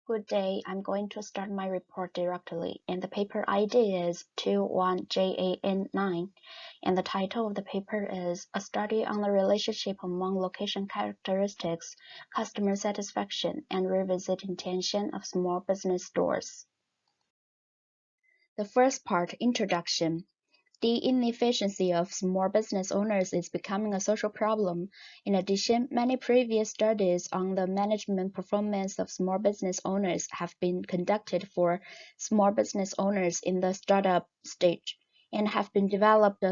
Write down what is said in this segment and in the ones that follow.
Good day, I'm going to start my report directly, and the paper ID is 21JAN9, and the title of the paper is A Study on the Relationship Among Location Characteristics, Customer Satisfaction, and Revisit Intention of Small Business Stores. The first part, Introduction. The inefficiency of small business owners is becoming a social problem. In addition, many previous studies on the management performance of small business owners have been conducted for small business owners in the startup stage and have been developed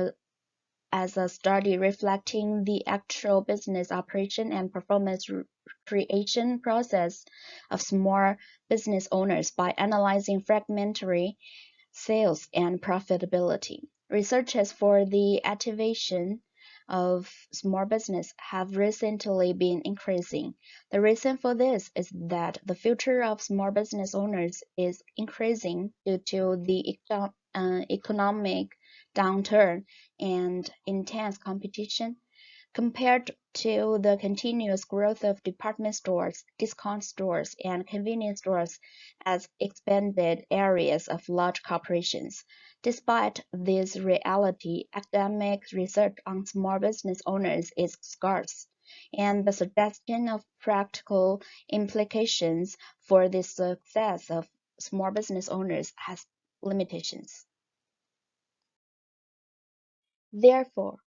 as a study reflecting the actual business operation and performance creation process of small business owners by analyzing fragmentary sales and profitability. Researches for the activation of small business have recently been increasing. The reason for this is that the future of small business owners is increasing due to the economic downturn and intense competition. Compared to the continuous growth of department stores, discount stores, and convenience stores as expanded areas of large corporations. Despite this reality, academic research on small business owners is scarce, and the suggestion of practical implications for the success of small business owners has limitations. Therefore,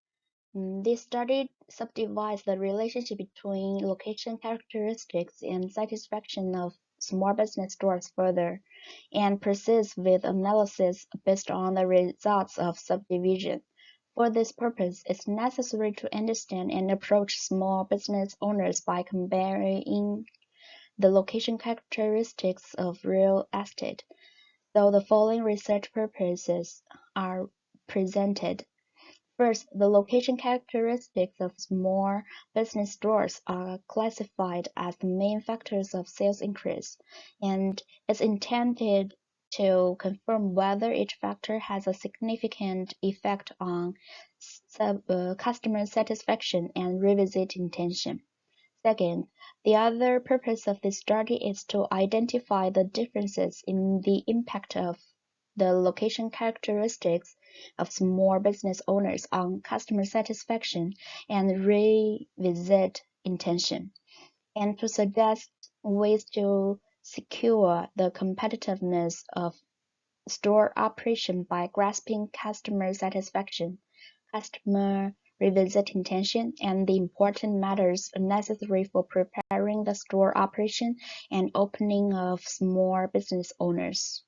this study subdivides the relationship between location characteristics and satisfaction of small business stores further, and proceeds with analysis based on the results of subdivision. For this purpose, it's necessary to understand and approach small business owners by comparing the location characteristics of real estate. So the following research purposes are presented. First, the location characteristics of small business stores are classified as the main factors of sales increase, and is intended to confirm whether each factor has a significant effect on customer satisfaction and revisit intention. Second, the other purpose of this study is to identify the differences in the impact of the location characteristics of small business owners on customer satisfaction and revisit intention, and to suggest ways to secure the competitiveness of store operation by grasping customer satisfaction, customer revisit intention, and the important matters necessary for preparing the store operation and opening of small business owners.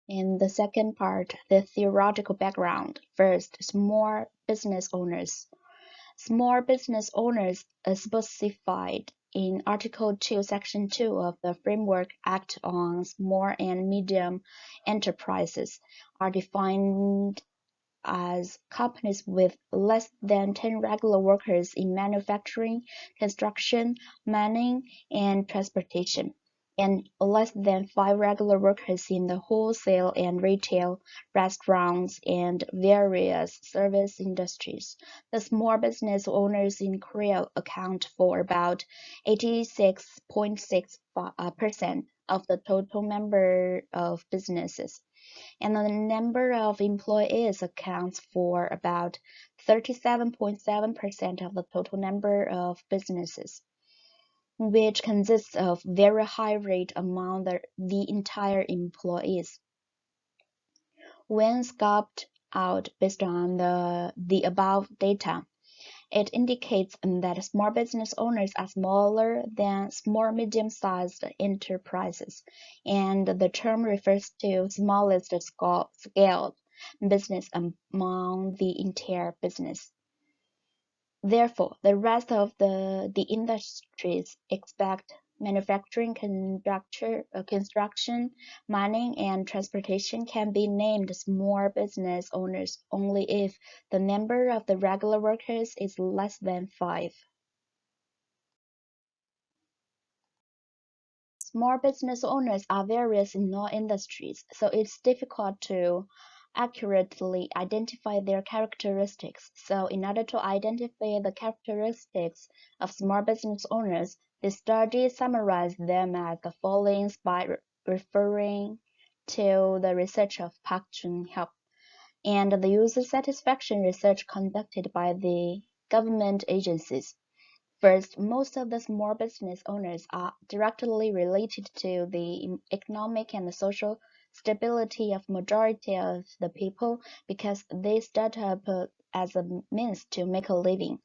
In the second part, the theoretical background. First, small business owners. Small business owners are specified in Article 2, Section 2 of the Framework Act on Small and Medium Enterprises are defined as companies with less than 10 regular workers in manufacturing, construction, mining, and transportation, and less than 5 regular workers in the wholesale and retail, restaurants, and various service industries. The small business owners in Korea account for about 86.6% of the total number of businesses, and the number of employees accounts for about 37.7% of the total number of businesses, which consists of very high rate among the entire employees. When scoped out based on the above data, it indicates that small business owners are smaller than small medium-sized enterprises, and the term refers to smallest scaled business among the entire business. Therefore, the rest of the industries except manufacturing, construction, mining, and transportation can be named small business owners only if the number of the regular workers is less than 5. Small business owners are various in all industries, so it's difficult to accurately identify their characteristics. So in order to identify the characteristics of small business owners, the study summarized them as the following by referring to the research of Park Jun-hyuk and the user satisfaction research conducted by the government agencies. First, most of the small business owners are directly related to the economic and social stability of majority of the people because they start up as a means to make a living.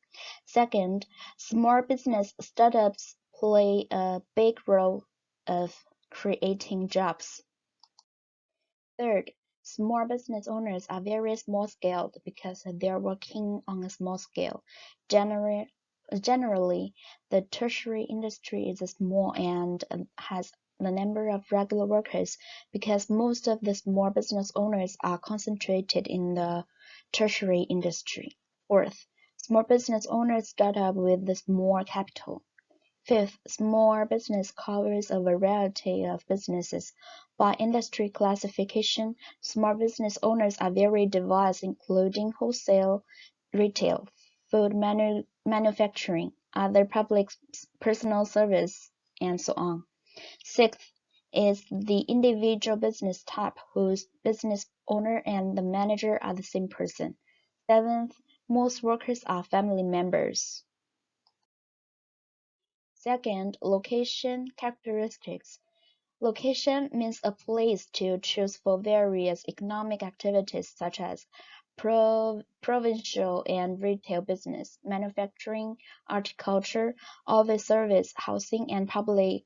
Second, small business startups play a big role of creating jobs. Third, small business owners are very small-scaled because they're working on a small scale. Generally, the tertiary industry is small and has the number of regular workers because most of the small business owners are concentrated in the tertiary industry. Fourth, small business owners start up with the small capital. Fifth, small business covers a variety of businesses. By industry classification, small business owners are very diverse, including wholesale, retail, food manufacturing, other public personal service, and so on. Sixth is the individual business type whose business owner and the manager are the same person. Seventh, most workers are family members. Second, location characteristics. Location means a place to choose for various economic activities such as provincial and retail business, manufacturing, horticulture, office service, housing, and public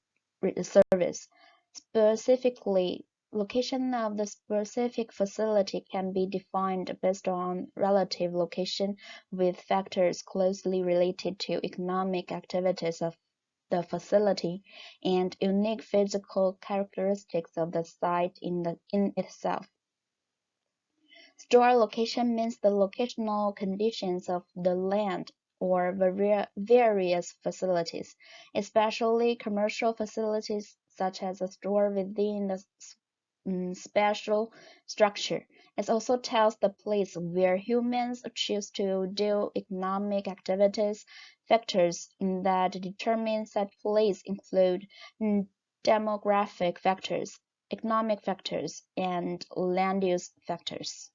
service. Specifically, location of the specific facility can be defined based on relative location with factors closely related to economic activities of the facility and unique physical characteristics of the site in itself. Store location means the locational conditions of the land or various facilities, especially commercial facilities such as a store within the special structure. It also tells the place where humans choose to do economic activities. Factors that determine such place include demographic factors, economic factors, and land use factors.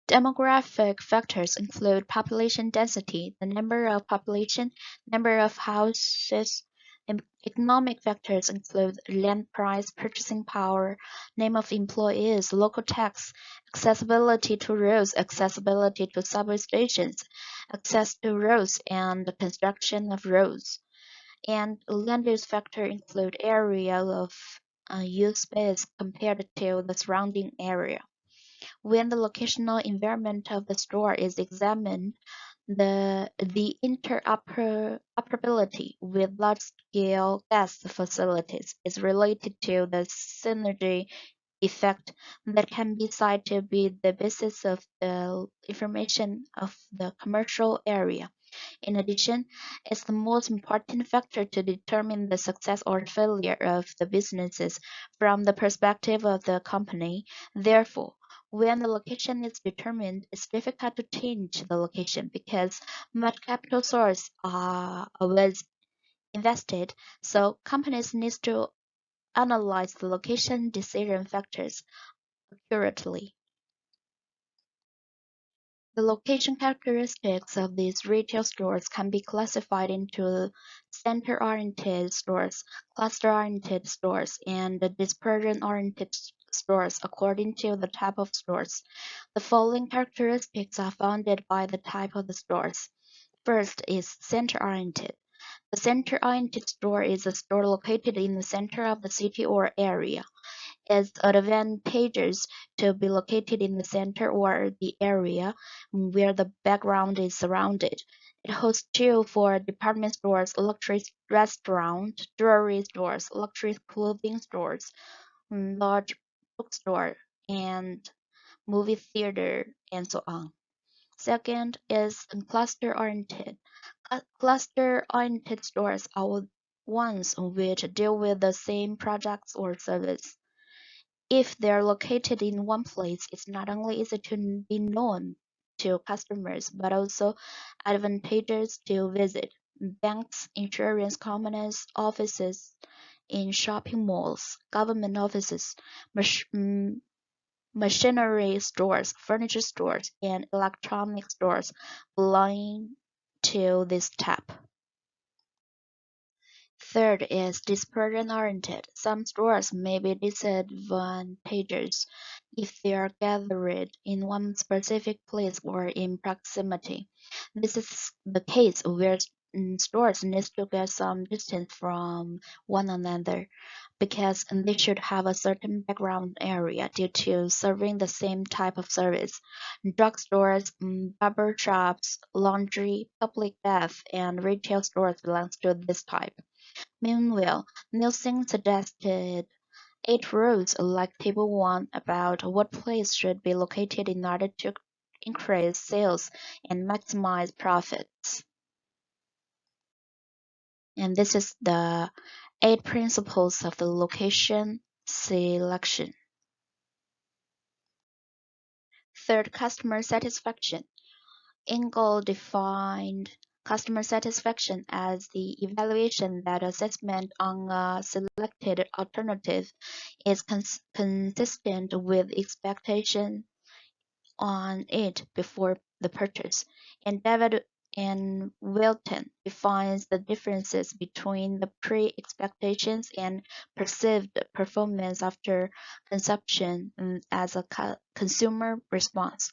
Demographic factors include population density, the number of population, number of houses. Economic factors include land price, purchasing power, name of employees, local tax, accessibility to roads, accessibility to subway stations, access to roads, and the construction of roads. And land use factors include area of use space compared to the surrounding area. When the locational environment of the store is examined, the interoperability with large-scale gas facilities is related to the synergy effect that can be cited to be the basis of the information of the commercial area. In addition, it's the most important factor to determine the success or failure of the businesses from the perspective of the company. Therefore, when the location is determined, it's difficult to change the location because much capital source was invested, so companies need to analyze the location decision factors accurately. The location characteristics of these retail stores can be classified into center-oriented stores, cluster-oriented stores, and dispersion-oriented stores according to the type of stores. The following characteristics are founded by the type of the stores. First is center-oriented. The center-oriented store is a store located in the center of the city or area. It's advantageous to be located in the center or the area where the background is surrounded. It hosts too for department stores, luxury restaurant, jewelry stores, luxury clothing stores, large bookstore, and movie theater, and so on. Second is cluster-oriented. Cluster-oriented stores are ones which deal with the same projects or service. If they're located in one place, it's not only easy to be known to customers, but also advantageous to visit. Banks, insurance companies, offices in shopping malls, government offices, machinery stores, furniture stores, and electronic stores belong to this type. Third is dispersion oriented. Some stores may be disadvantageous if they are gathered in one specific place or in proximity. This is the case where stores need to get some distance from one another because they should have a certain background area due to serving the same type of service. Drugstores, barber shops, laundry, public bath, and retail stores belong to this type. Meanwhile, Nielsen suggested 8 rules like Table 1 about what place should be located in order to increase sales and maximize profits. And this is the 8 principles of the location selection. Third, customer satisfaction. Engel defined customer satisfaction as the evaluation that assessment on a selected alternative is consistent with expectation on it before the purchase. And David and Wilton defines the differences between the pre-expectations and perceived performance after consumption as a consumer response.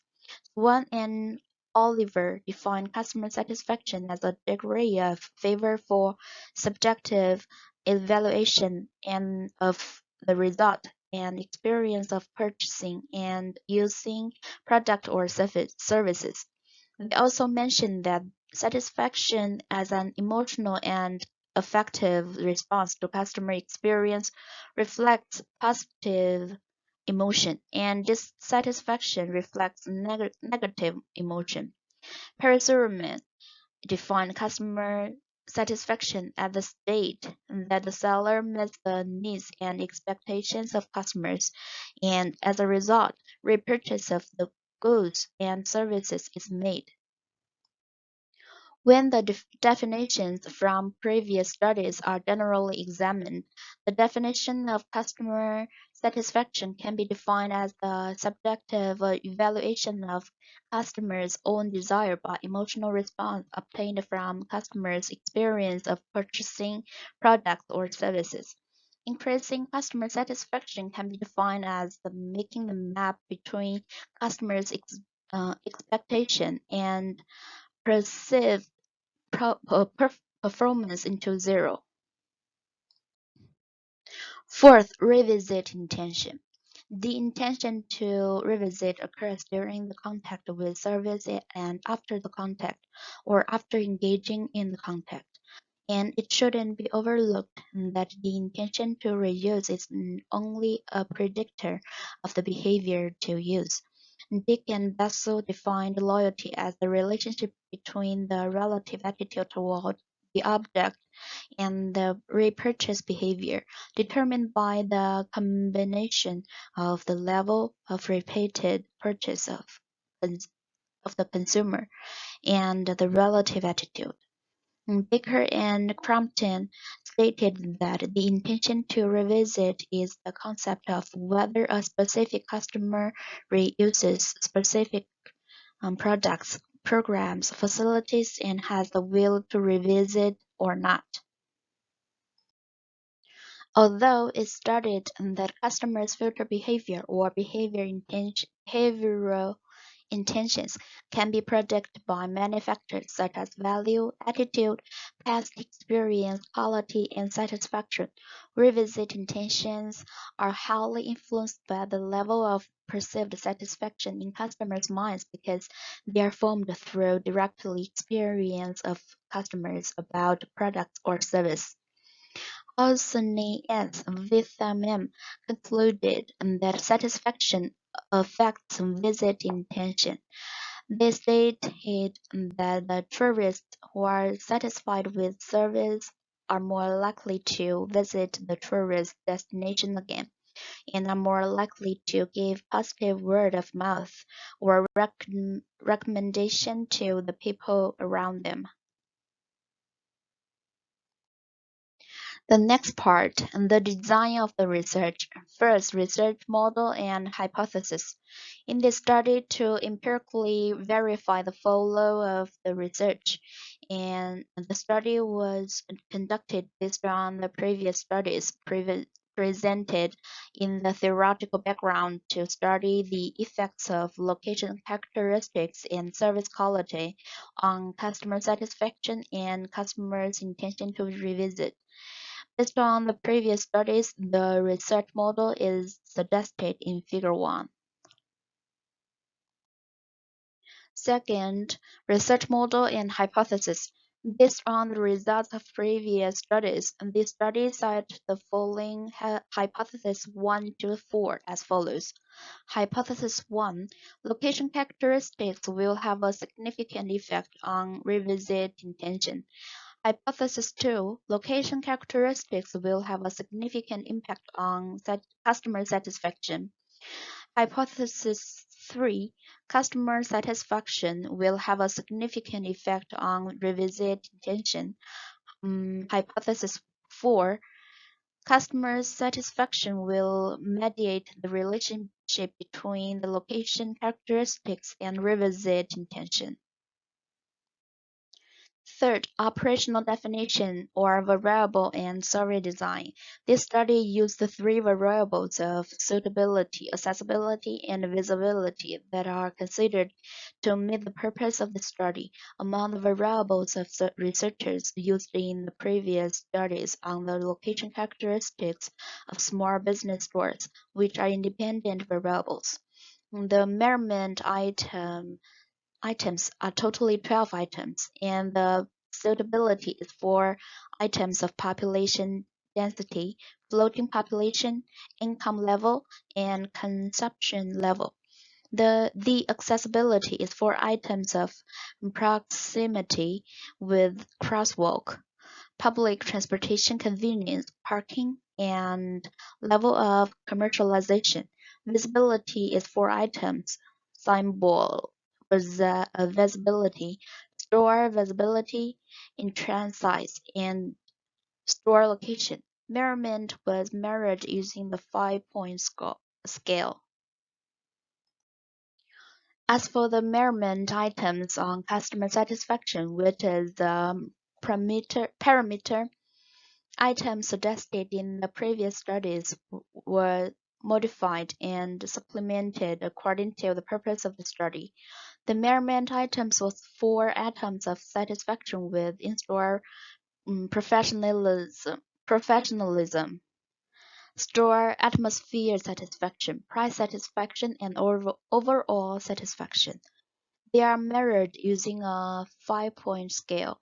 Swan and Oliver define customer satisfaction as a degree of favor for subjective evaluation and of the result and experience of purchasing and using product or services. They also mention that satisfaction as an emotional and affective response to customer experience reflects positive emotion, and dissatisfaction reflects negative emotion. Perseverance defined customer satisfaction as the state that the seller meets the needs and expectations of customers, and as a result, repurchase of the goods and services is made. When the definitions from previous studies are generally examined, the definition of customer satisfaction can be defined as the subjective evaluation of customers' own desire by emotional response obtained from customers' experience of purchasing products or services. Increasing customer satisfaction can be defined as making the map between customers' expectation and perceived performance into zero. Fourth, revisit intention. The intention to revisit occurs during the contact with service and after the contact, or after engaging in the contact. And it shouldn't be overlooked that the intention to reuse is only a predictor of the behavior to use. Dick and Bessel defined loyalty as the relationship between the relative attitude toward the object and the repurchase behavior, determined by the combination of the level of repeated purchase of the consumer and the relative attitude. Baker and Crampton stated that the intention to revisit is the concept of whether a specific customer reuses specific products, programs, facilities, and has the will to revisit or not. Although it studied that customers' future behavior or behavioral intentions can be predicted by many factors such as value, attitude, past experience, quality, and satisfaction. Revisit intentions are highly influenced by the level of perceived satisfaction in customers' minds because they are formed through directly experience of customers about products or service. Osney S. Vitamin concluded that satisfaction affects visit intention. They stated that the tourists who are satisfied with service are more likely to visit the tourist destination again. and are more likely to give positive word of mouth or recommendation to the people around them. The next part, the design of the research. First, research model and hypothesis. In this study, to empirically verify the follow of the research, and the study was conducted based on the previous studies presented in the theoretical background to study the effects of location characteristics and service quality on customer satisfaction and customers' intention to revisit. Based on the previous studies, the research model is suggested in Figure 1. Second, research model and hypothesis. Based on the results of previous studies, this study cite the following hypothesis 1 to 4 as follows. Hypothesis 1, location characteristics will have a significant effect on revisit intention. Hypothesis 2, location characteristics will have a significant impact on customer satisfaction. Hypothesis 3, customer satisfaction will have a significant effect on revisit intention. Hypothesis 4, customer satisfaction will mediate the relationship between the location characteristics and revisit intention. Third, operational definition or variable and survey design. This study used the three variables of suitability, accessibility, and visibility that are considered to meet the purpose of the study. Among the variables of the researchers used in the previous studies on the location characteristics of small business stores, which are independent variables. The measurement items are totally 12 items, and the suitability is 4 items of population density, floating population, income level, and consumption level. The accessibility is 4 items of proximity with crosswalk, public transportation convenience, parking, and level of commercialization. Visibility is 4 items, symbol visibility, store visibility, entrance size, and store location. Measurement was measured using the 5-point scale. As for the measurement items on customer satisfaction, which is the parameter, items suggested in the previous studies were modified and supplemented according to the purpose of the study. The measurement items was 4 items of satisfaction with in-store professionalism, store atmosphere satisfaction, price satisfaction, and overall satisfaction. They are measured using a 5-point scale.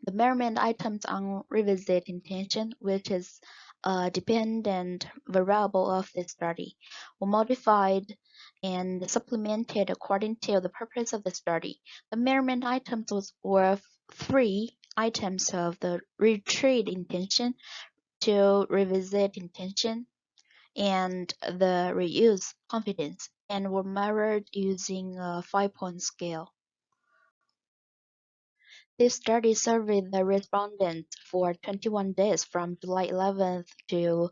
The measurement items on revisit intention, which is a dependent variable of the study, were modified and supplemented according to the purpose of the study. The measurement items were 3 items of the retreat intention to revisit intention and the reuse confidence, and were measured using a 5-point scale. This study surveyed the respondents for 21 days from July 11th to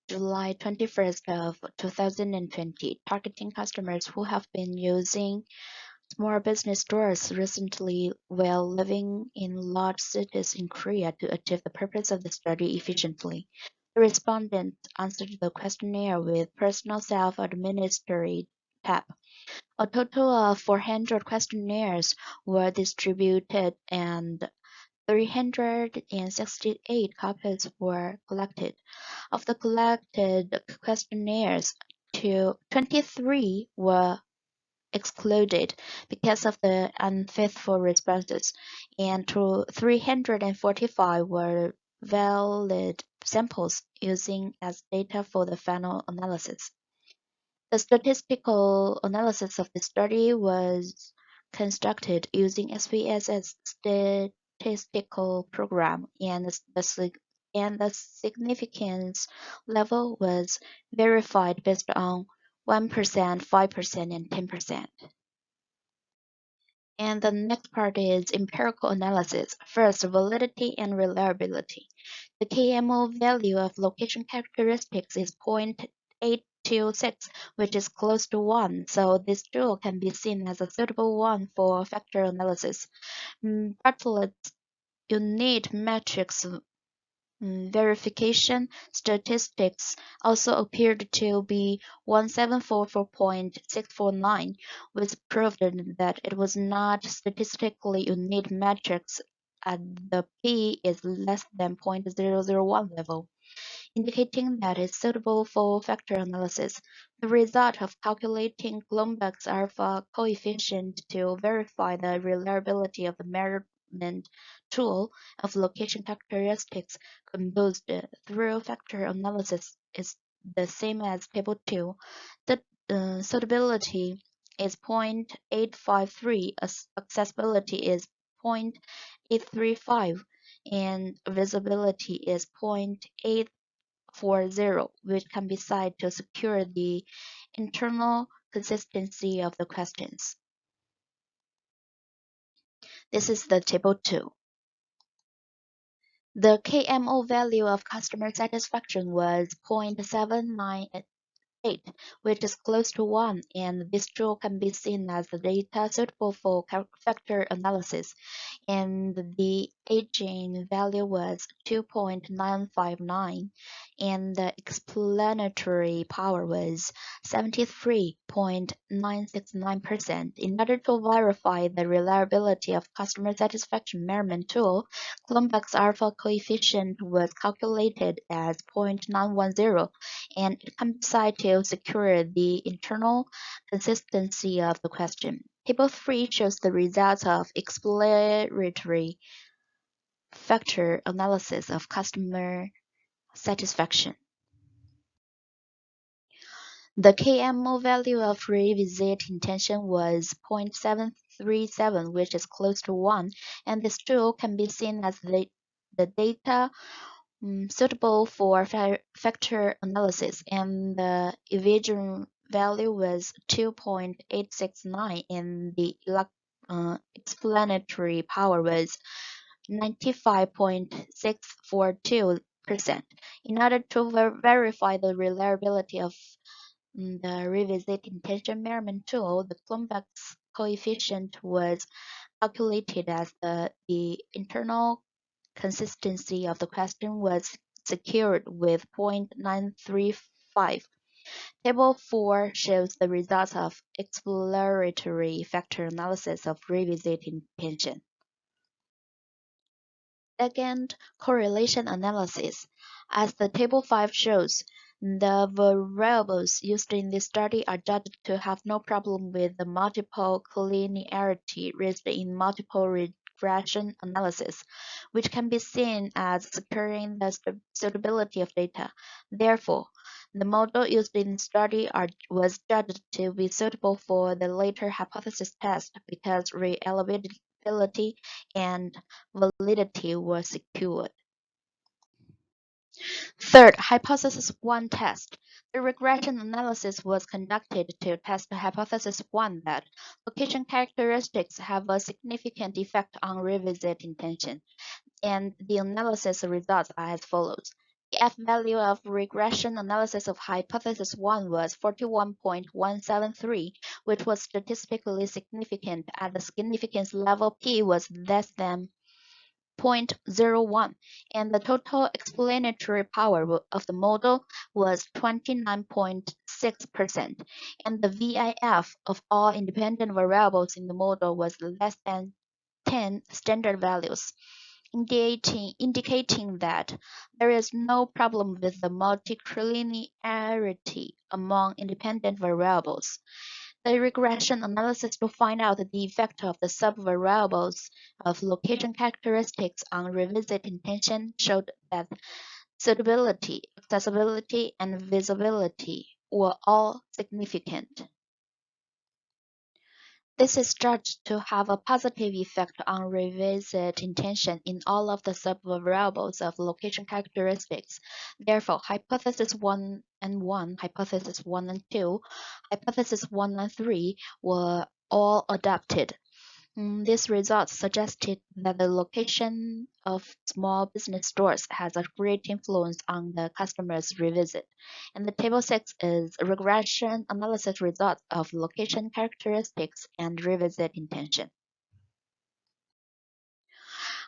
July 21st of 2020, targeting customers who have been using small business stores recently while living in large cities in Korea to achieve the purpose of the study efficiently. The respondents answered the questionnaire with personal self-administered tab. A total of 400 questionnaires were distributed and 368 copies were collected. Of the collected questionnaires, 23 were excluded because of the unfaithful responses, and 345 were valid samples using as data for the final analysis. The statistical analysis of the study was constructed using SPSS statistical program and the and the significance level was verified based on 1%, 5%, and 10%. And the next part is empirical analysis. First, validity and reliability. The KMO value of location characteristics is 0.826, which is close to 1, so this tool can be seen as a suitable one for factor analysis. Bartlett's unit matrix verification statistics also appeared to be 1744.649, which proved that it was not statistically unique matrix at the p is less than 0.001 level, indicating that it's suitable for factor analysis. The result of calculating Cronbach's alpha coefficient to verify the reliability of the measurement tool of location characteristics composed through factor analysis is the same as Table 2. The suitability is 0.853, accessibility is 0.835, and visibility is 0.840, which can be cited to secure the internal consistency of the questions. This is the Table 2. The KMO value of customer satisfaction was 0.798, which is close to 1, and this tool can be seen as the data suitable for factor analysis, and the aging value was 2.959, and the explanatory power was 73.969%. In order to verify the reliability of customer satisfaction measurement tool, Cronbach's alpha coefficient was calculated as 0.910, and it can be cited to secure the internal consistency of the question. Table 3 shows the results of exploratory factor analysis of customer satisfaction. The KMO value of revisit intention was 0.737, which is close to 1, and this tool can be seen as the data suitable for factor analysis, and the evasion value was 2.869, and the explanatory power was 95.642%. In order to verify the reliability of the revisit intention measurement tool, the Cronbach's coefficient was calculated as the internal consistency of the question was secured with 0.935. Table 4 shows the results of exploratory factor analysis of revisit intention. Second, correlation analysis. As the Table 5 shows, the variables used in this study are judged to have no problem with the multiple collinearity reached in multiple regression analysis, which can be seen as securing the suitability of data. Therefore, the model used in the study was judged to be suitable for the later hypothesis test because reliability and validity were secured. Third, Hypothesis 1 test. The regression analysis was conducted to test Hypothesis 1 that location characteristics have a significant effect on revisit intention, and the analysis results are as follows. The F-value of regression analysis of Hypothesis 1 was 41.173, which was statistically significant at the significance level P was less than 0.01, and the total explanatory power of the model was 29.6%, and the VIF of all independent variables in the model was less than 10 standard values, indicating that there is no problem with the multicollinearity among independent variables. The regression analysis to find out the effect of the subvariables of location characteristics on revisit intention showed that suitability, accessibility, and visibility were all significant. This is judged to have a positive effect on revisit intention in all of the sub-variables of location characteristics. Therefore, hypothesis 1 and 1, hypothesis 1 and 2, hypothesis 1 and 3 were all adopted. These results suggested that the location of small business stores has a great influence on the customer's revisit. And the table 6 is regression analysis results of location characteristics and revisit intention.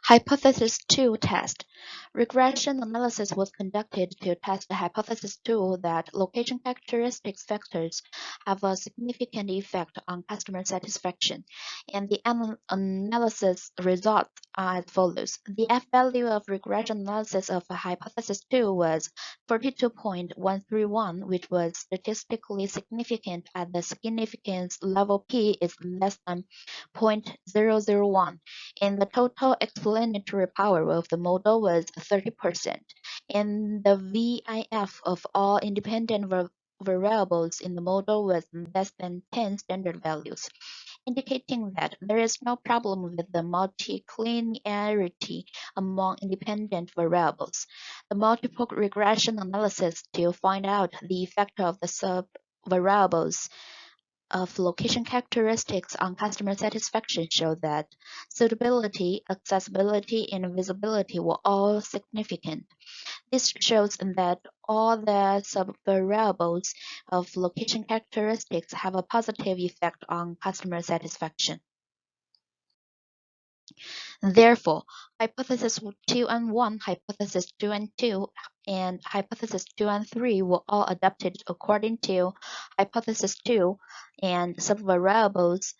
Hypothesis 2 test. Regression analysis was conducted to test the hypothesis 2 that location characteristics factors have a significant effect on customer satisfaction, and the analysis results are as follows. The F-value of regression analysis of hypothesis 2 was 42.131, which was statistically significant at the significance level P is less than 0.001. And the total explanatory power of the model was 30%, and the VIF of all independent variables in the model was less than 10 standard values, indicating that there is no problem with the multi-collinearity among independent variables. The multiple regression analysis to find out the effect of the sub-variables of location characteristics on customer satisfaction show that suitability, accessibility, and visibility were all significant. This shows that all the sub-variables of location characteristics have a positive effect on customer satisfaction. Therefore, hypothesis 2 and 1, hypothesis 2 and 2, and hypothesis 2 and 3 were all adapted according to hypothesis 2 and subvariables.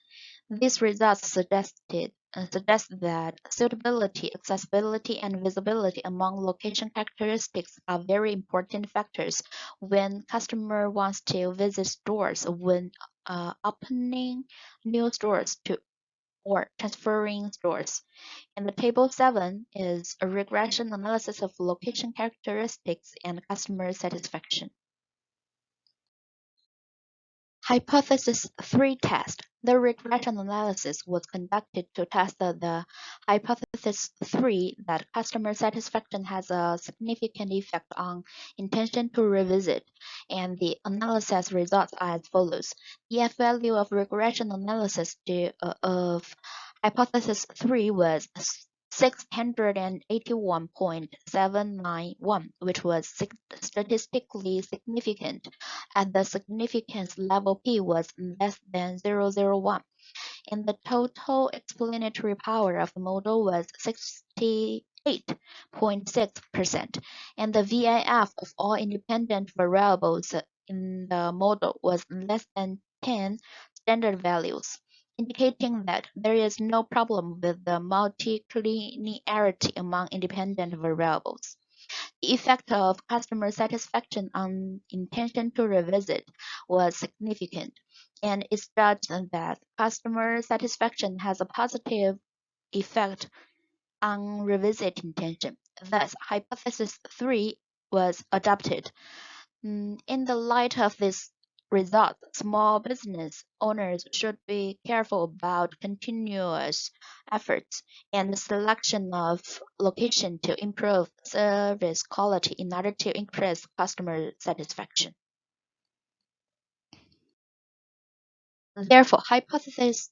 These results suggest that suitability, accessibility, and visibility among location characteristics are very important factors when customer wants to visit stores, when opening new stores or transferring stores. And the table 7 is a regression analysis of location characteristics and customer satisfaction. Hypothesis 3 test. The regression analysis was conducted to test the hypothesis 3 that customer satisfaction has a significant effect on intention to revisit, and the analysis results are as follows. The F-value of regression analysis of hypothesis 3 was 681.791, which was statistically significant, and the significance level P was less than 0.001, and the total explanatory power of the model was 68.6%, and the VIF of all independent variables in the model was less than 10 standard values, indicating that there is no problem with the multi-collinearity among independent variables. The effect of customer satisfaction on intention to revisit was significant, and it's judged that customer satisfaction has a positive effect on revisit intention. Thus, hypothesis 3 was adopted. In the light of this result, small business owners should be careful about continuous efforts and the selection of location to improve service quality in order to increase customer satisfaction. Therefore, hypothesis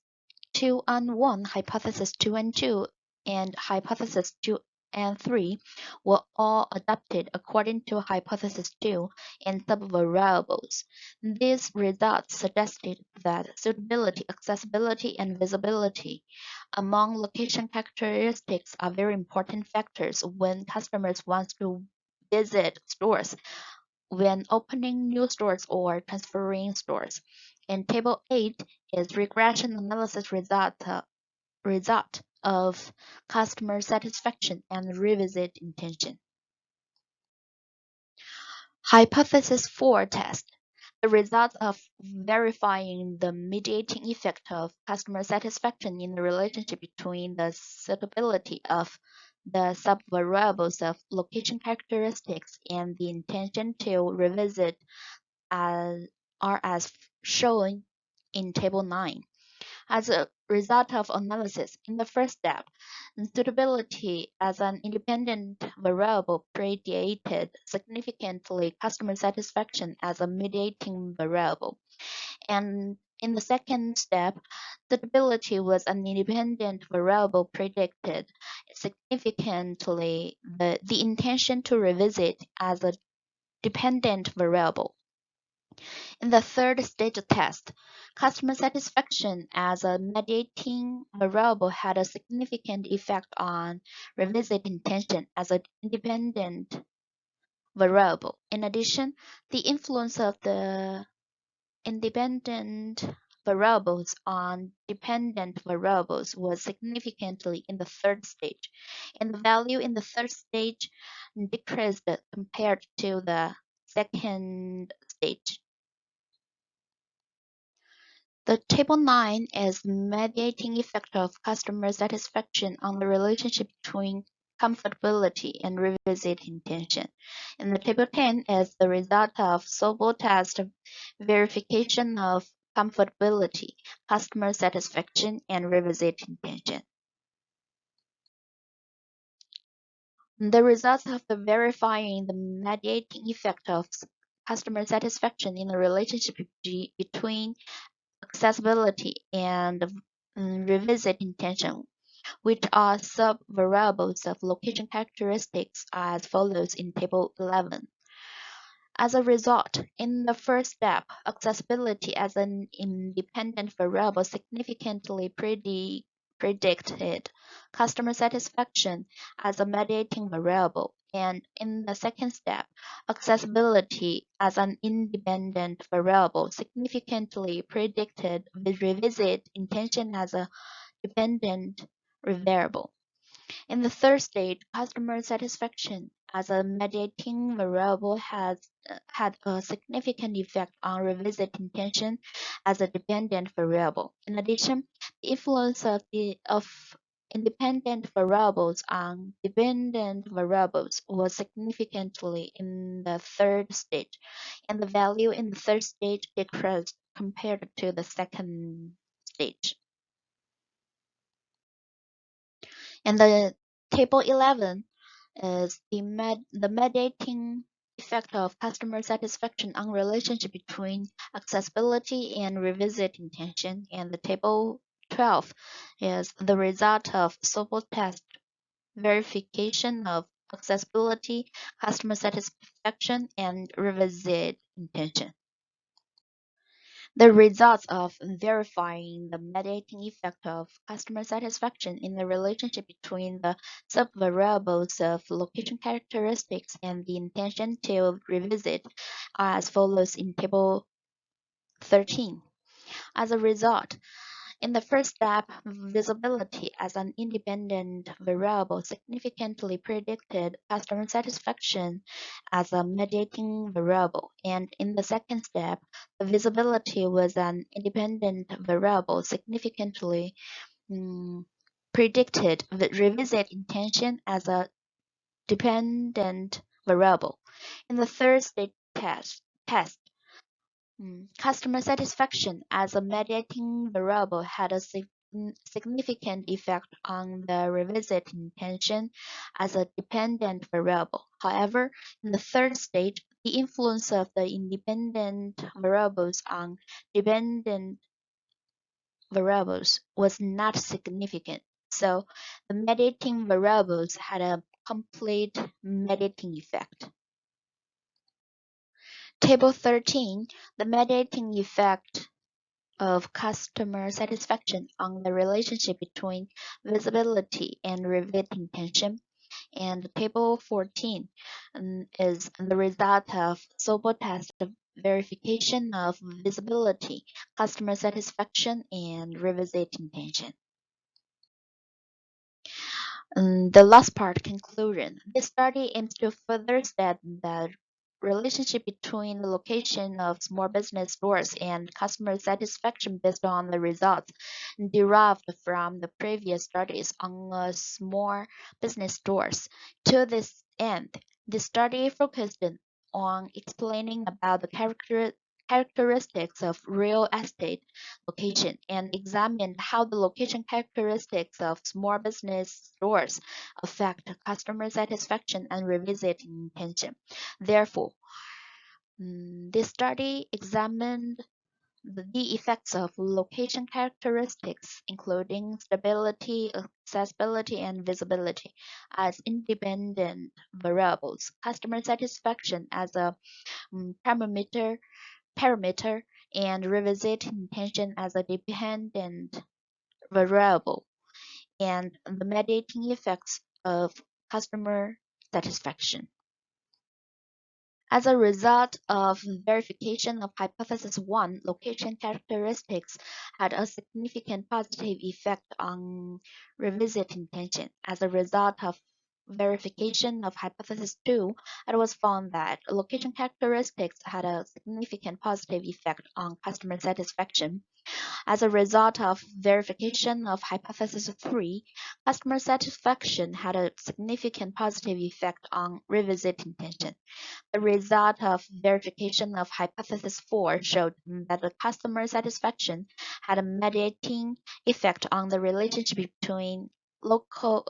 2 and 1, hypothesis 2 and 2, and hypothesis 2 and 3 were all adapted according to hypothesis 2 and subvariables. These results suggested that suitability, accessibility, and visibility among location characteristics are very important factors when customers want to visit stores, when opening new stores or transferring stores. And table 8 is regression analysis result of customer satisfaction and revisit intention. Hypothesis 4 test. The result of verifying the mediating effect of customer satisfaction in the relationship between the suitability of the subvariables of location characteristics and the intention to revisit are as shown in table 9. As a result of analysis, in the first step, suitability as an independent variable predicted significantly customer satisfaction as a mediating variable. And in the second step, suitability was an independent variable predicted significantly the intention to revisit as a dependent variable. In the third stage test, customer satisfaction as a mediating variable had a significant effect on revisit intention as an independent variable. In addition, the influence of the independent variables on dependent variables was significantly in the third stage, and the value in the third stage decreased compared to the second stage. The Table 9 is the mediating effect of customer satisfaction on the relationship between comfortability and revisit intention. And the Table 10 is the result of SOBO test verification of comfortability, customer satisfaction, and revisit intention. The results of the verifying the mediating effect of customer satisfaction in the relationship between accessibility and revisit intention, which are sub-variables of location characteristics as follows in Table 11. As a result, in the first step, accessibility as an independent variable significantly predicted customer satisfaction as a mediating variable. And in the second step, accessibility as an independent variable significantly predicted the revisit intention as a dependent variable. In the third stage, customer satisfaction as a mediating variable had a significant effect on revisit intention as a dependent variable. In addition, the influence of independent variables on dependent variables was significantly in the third stage, and the value in the third stage decreased compared to the second stage. And the Table 11 is the mediating effect of customer satisfaction on relationship between accessibility and revisit intention. And the Table 12 is the result of SOBO test verification of accessibility, customer satisfaction, and revisit intention. The results of verifying the mediating effect of customer satisfaction in the relationship between the sub-variables of location characteristics and the intention to revisit are as follows in Table 13. As a result, in the first step, visibility as an independent variable significantly predicted customer satisfaction as a mediating variable. And in the second step, the visibility was an independent variable significantly predicted the revisit intention as a dependent variable. In the third stage test, customer satisfaction as a mediating variable had a significant effect on the revisit intention as a dependent variable. However, in the third stage, the influence of the independent variables on dependent variables was not significant. So the mediating variables had a complete mediating effect. Table 13, the mediating effect of customer satisfaction on the relationship between visibility and revisit intention. And Table 14 is the result of SOBO test verification of visibility, customer satisfaction, and revisit intention. The last part, conclusion. This study aims to further state the relationship between the location of small business stores and customer satisfaction based on the results derived from the previous studies on small business stores. To this end, the study focused on explaining about the characteristics of real estate location and examined how the location characteristics of small business stores affect customer satisfaction and revisiting intention. Therefore, this study examined the effects of location characteristics, including stability, accessibility, and visibility, as independent variables, customer satisfaction as a parameter, and revisit intention as a dependent variable, and the mediating effects of customer satisfaction. As a result of verification of hypothesis 1, location characteristics had a significant positive effect on revisit intention. As a result of verification of hypothesis 2, it was found that location characteristics had a significant positive effect on customer satisfaction. As a result of verification of hypothesis 3, customer satisfaction had a significant positive effect on revisit intention. The result of verification of hypothesis 4 showed that the customer satisfaction had a mediating effect on the relationship between locations,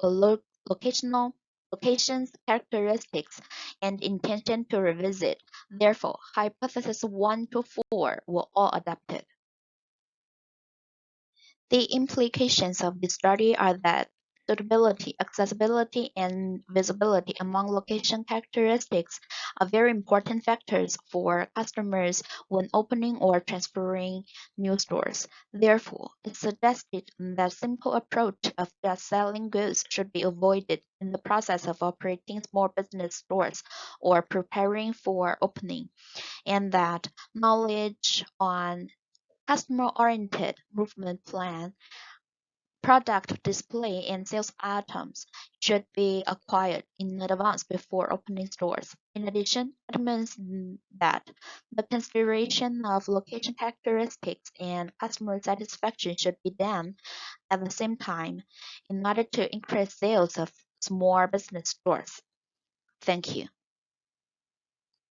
characteristics, and intention to revisit. Therefore, hypotheses 1 to 4 were all adopted. The implications of this study are that suitability, accessibility, and visibility among location characteristics are very important factors for customers when opening or transferring new stores. Therefore, it suggested that simple approach of just selling goods should be avoided in the process of operating small business stores or preparing for opening, and that knowledge on customer-oriented movement plan, product display, and sales items should be acquired in advance before opening stores. In addition, it means that the consideration of location characteristics and customer satisfaction should be done at the same time in order to increase sales of small business stores. Thank you.